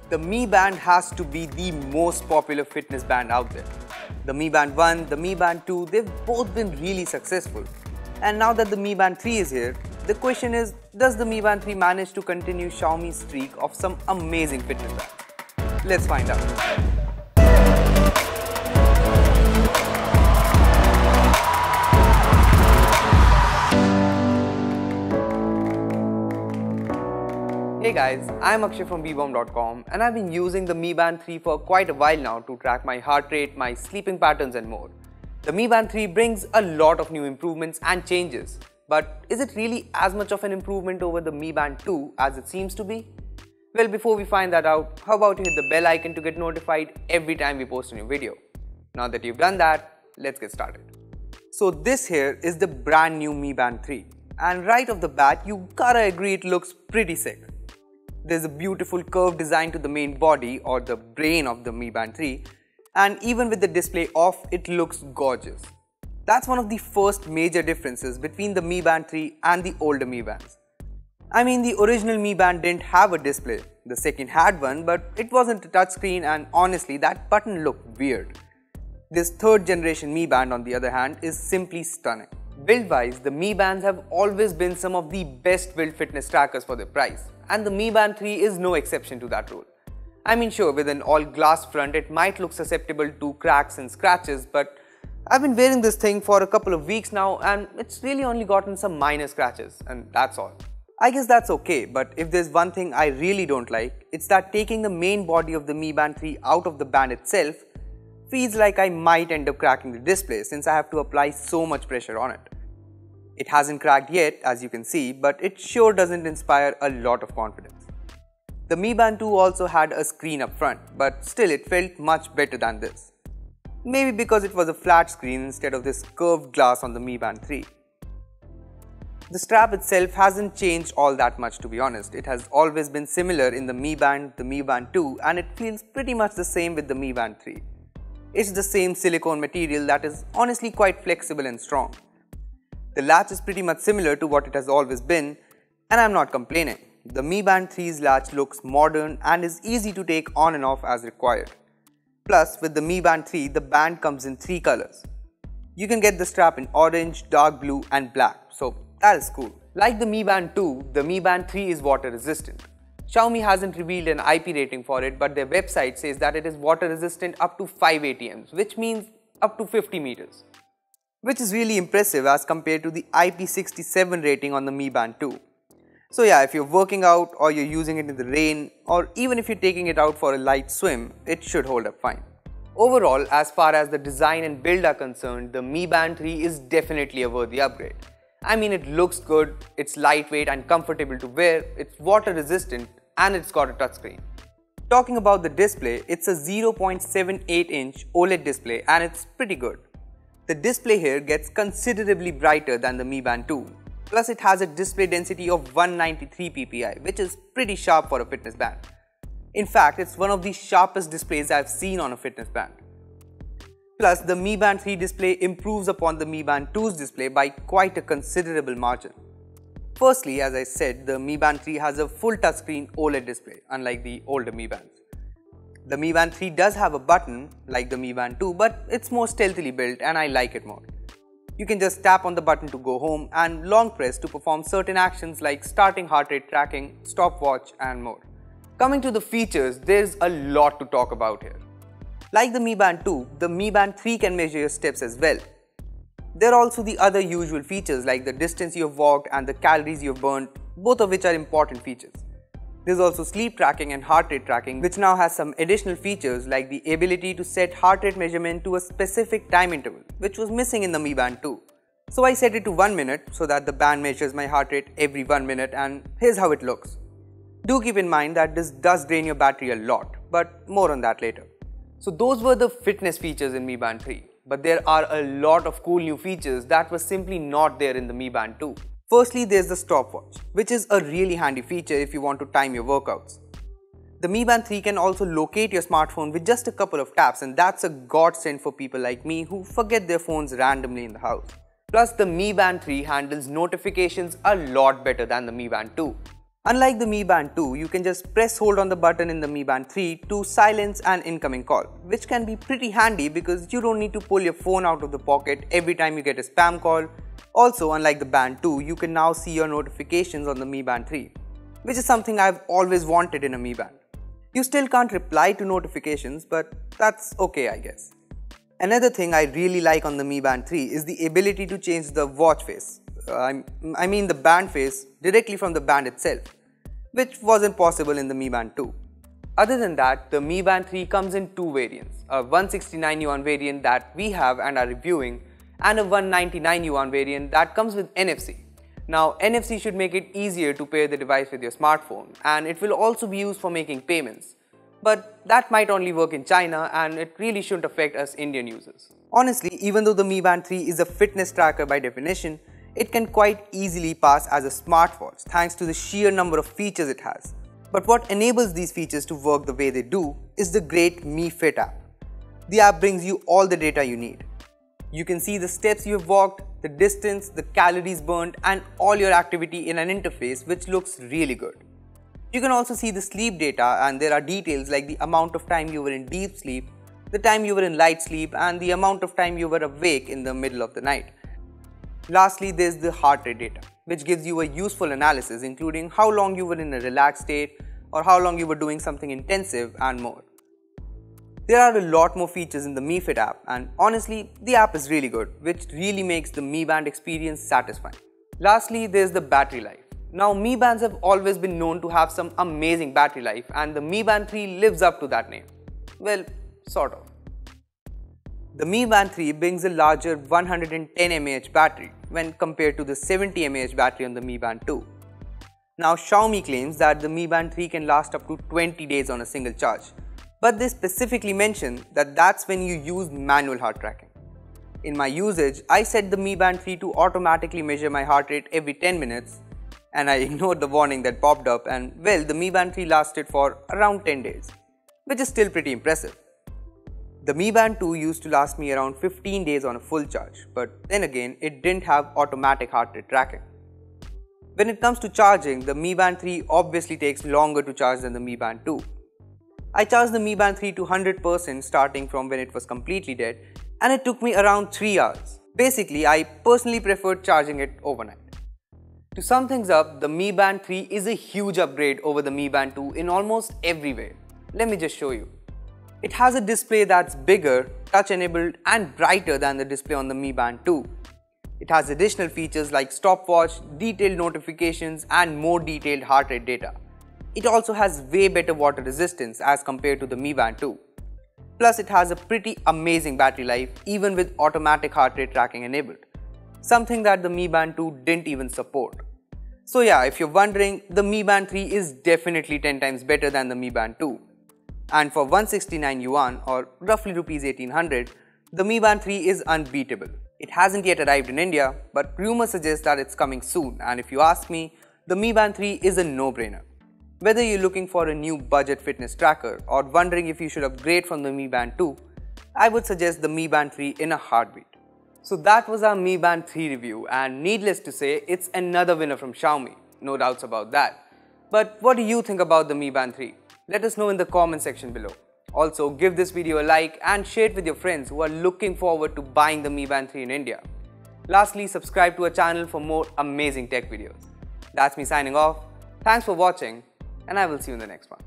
The Mi Band has to be the most popular fitness band out there. The Mi Band 1, the Mi Band 2, they've both been really successful. And now that the Mi Band 3 is here, the question is, does the Mi Band 3 manage to continue Xiaomi's streak of some amazing fitness bands? Let's find out. Hey guys, I'm Akshay from Beebom.com and I've been using the Mi Band 3 for quite a while now to track my heart rate, my sleeping patterns and more. The Mi Band 3 brings a lot of new improvements and changes. But is it really as much of an improvement over the Mi Band 2 as it seems to be? Well, before we find that out, how about you hit the bell icon to get notified every time we post a new video. Now that you've done that, let's get started. So this here is the brand new Mi Band 3. And right off the bat, you gotta agree it looks pretty sick. There's a beautiful curved design to the main body or the brain of the Mi Band 3, and even with the display off, it looks gorgeous. That's one of the first major differences between the Mi Band 3 and the older Mi Bands. I mean, the original Mi Band didn't have a display, the second had one, but it wasn't a touchscreen and honestly that button looked weird. This third generation Mi Band on the other hand is simply stunning. Build-wise, the Mi Bands have always been some of the best built fitness trackers for their price, and the Mi Band 3 is no exception to that rule. I mean, sure, with an all-glass front, it might look susceptible to cracks and scratches, but I've been wearing this thing for a couple of weeks now and it's really only gotten some minor scratches, and that's all. I guess that's okay, but if there's one thing I really don't like, it's that taking the main body of the Mi Band 3 out of the band itself feels like I might end up cracking the display since I have to apply so much pressure on it. It hasn't cracked yet, as you can see, but it sure doesn't inspire a lot of confidence. The Mi Band 2 also had a screen up front, but still it felt much better than this. Maybe because it was a flat screen instead of this curved glass on the Mi Band 3. The strap itself hasn't changed all that much, to be honest. It has always been similar in the Mi Band, the Mi Band 2, and it feels pretty much the same with the Mi Band 3. It's the same silicone material that is honestly quite flexible and strong. The latch is pretty much similar to what it has always been, and I'm not complaining. The Mi Band 3's latch looks modern and is easy to take on and off as required. Plus, with the Mi Band 3, the band comes in 3 colors. You can get the strap in orange, dark blue and black, so that is cool. Like the Mi Band 2, the Mi Band 3 is water resistant. Xiaomi hasn't revealed an IP rating for it, but their website says that it is water resistant up to 5 ATMs, which means up to 50 meters. Which is really impressive as compared to the IP67 rating on the Mi Band 2. So yeah, if you're working out or you're using it in the rain, or even if you're taking it out for a light swim, it should hold up fine. Overall, as far as the design and build are concerned, the Mi Band 3 is definitely a worthy upgrade. I mean, it looks good, it's lightweight and comfortable to wear, it's water resistant, and it's got a touchscreen. Talking about the display, it's a 0.78-inch OLED display and it's pretty good. The display here gets considerably brighter than the Mi Band 2. Plus it has a display density of 193 ppi, which is pretty sharp for a fitness band. In fact, it's one of the sharpest displays I've seen on a fitness band. Plus, the Mi Band 3 display improves upon the Mi Band 2's display by quite a considerable margin. Firstly, as I said, the Mi Band 3 has a full touchscreen OLED display, unlike the older Mi Bands. The Mi Band 3 does have a button, like the Mi Band 2, but it's more stealthily built and I like it more. You can just tap on the button to go home and long press to perform certain actions like starting heart rate tracking, stopwatch and more. Coming to the features, there's a lot to talk about here. Like the Mi Band 2, the Mi Band 3 can measure your steps as well. There are also the other usual features like the distance you have walked and the calories you have burnt, both of which are important features. There's also sleep tracking and heart rate tracking, which now has some additional features like the ability to set heart rate measurement to a specific time interval, which was missing in the Mi Band 2. So I set it to 1 minute so that the band measures my heart rate every 1 minute, and here's how it looks. Do keep in mind that this does drain your battery a lot, but more on that later. So those were the fitness features in Mi Band 3, but there are a lot of cool new features that were simply not there in the Mi Band 2. Firstly, there's the stopwatch, which is a really handy feature if you want to time your workouts. The Mi Band 3 can also locate your smartphone with just a couple of taps, and that's a godsend for people like me who forget their phones randomly in the house. Plus, the Mi Band 3 handles notifications a lot better than the Mi Band 2. Unlike the Mi Band 2, you can just press hold on the button in the Mi Band 3 to silence an incoming call, which can be pretty handy because you don't need to pull your phone out of the pocket every time you get a spam call. Also, unlike the Band 2, you can now see your notifications on the Mi Band 3, which is something I've always wanted in a Mi Band. You still can't reply to notifications, but that's okay, I guess. Another thing I really like on the Mi Band 3 is the ability to change the watch face. I mean the band face directly from the band itself, which wasn't possible in the Mi Band 2. Other than that, the Mi Band 3 comes in two variants, a 169 yuan variant that we have and are reviewing, and a 199 yuan variant that comes with NFC. Now, NFC should make it easier to pair the device with your smartphone, and it will also be used for making payments. But that might only work in China, and it really shouldn't affect us Indian users. Honestly, even though the Mi Band 3 is a fitness tracker by definition, it can quite easily pass as a smartwatch thanks to the sheer number of features it has. But what enables these features to work the way they do is the great Mi Fit app. The app brings you all the data you need. You can see the steps you have walked, the distance, the calories burned, and all your activity in an interface which looks really good. You can also see the sleep data, and there are details like the amount of time you were in deep sleep, the time you were in light sleep, and the amount of time you were awake in the middle of the night. Lastly, there's the heart rate data, which gives you a useful analysis including how long you were in a relaxed state or how long you were doing something intensive and more. There are a lot more features in the Mi Fit app, and honestly, the app is really good, which really makes the Mi Band experience satisfying. Lastly, there's the battery life. Now, Mi Bands have always been known to have some amazing battery life, and the Mi Band 3 lives up to that name. Well, sort of. The Mi Band 3 brings a larger 110 mAh battery when compared to the 70 mAh battery on the Mi Band 2. Now, Xiaomi claims that the Mi Band 3 can last up to 20 days on a single charge, but they specifically mention that that's when you use manual heart tracking. In my usage, I set the Mi Band 3 to automatically measure my heart rate every 10 minutes, and I ignored the warning that popped up, and well, the Mi Band 3 lasted for around 10 days, which is still pretty impressive. The Mi Band 2 used to last me around 15 days on a full charge, but then again, it didn't have automatic heart rate tracking. When it comes to charging, the Mi Band 3 obviously takes longer to charge than the Mi Band 2. I charged the Mi Band 3 to 100% starting from when it was completely dead, and it took me around 3 hours. Basically, I personally preferred charging it overnight. To sum things up, the Mi Band 3 is a huge upgrade over the Mi Band 2 in almost every way. Let me just show you. It has a display that's bigger, touch-enabled, and brighter than the display on the Mi Band 2. It has additional features like stopwatch, detailed notifications, and more detailed heart rate data. It also has way better water resistance as compared to the Mi Band 2. Plus, it has a pretty amazing battery life even with automatic heart rate tracking enabled, something that the Mi Band 2 didn't even support. So yeah, if you're wondering, the Mi Band 3 is definitely 10 times better than the Mi Band 2. And for 169 yuan or roughly Rs 1800, the Mi Band 3 is unbeatable. It hasn't yet arrived in India, but rumors suggest that it's coming soon, and if you ask me, the Mi Band 3 is a no-brainer. Whether you're looking for a new budget fitness tracker or wondering if you should upgrade from the Mi Band 2, I would suggest the Mi Band 3 in a heartbeat. So that was our Mi Band 3 review, and needless to say, it's another winner from Xiaomi, no doubts about that. But what do you think about the Mi Band 3? Let us know in the comment section below. Also, give this video a like and share it with your friends who are looking forward to buying the Mi Band 3 in India. Lastly, subscribe to our channel for more amazing tech videos. That's me signing off. Thanks for watching, and I will see you in the next one.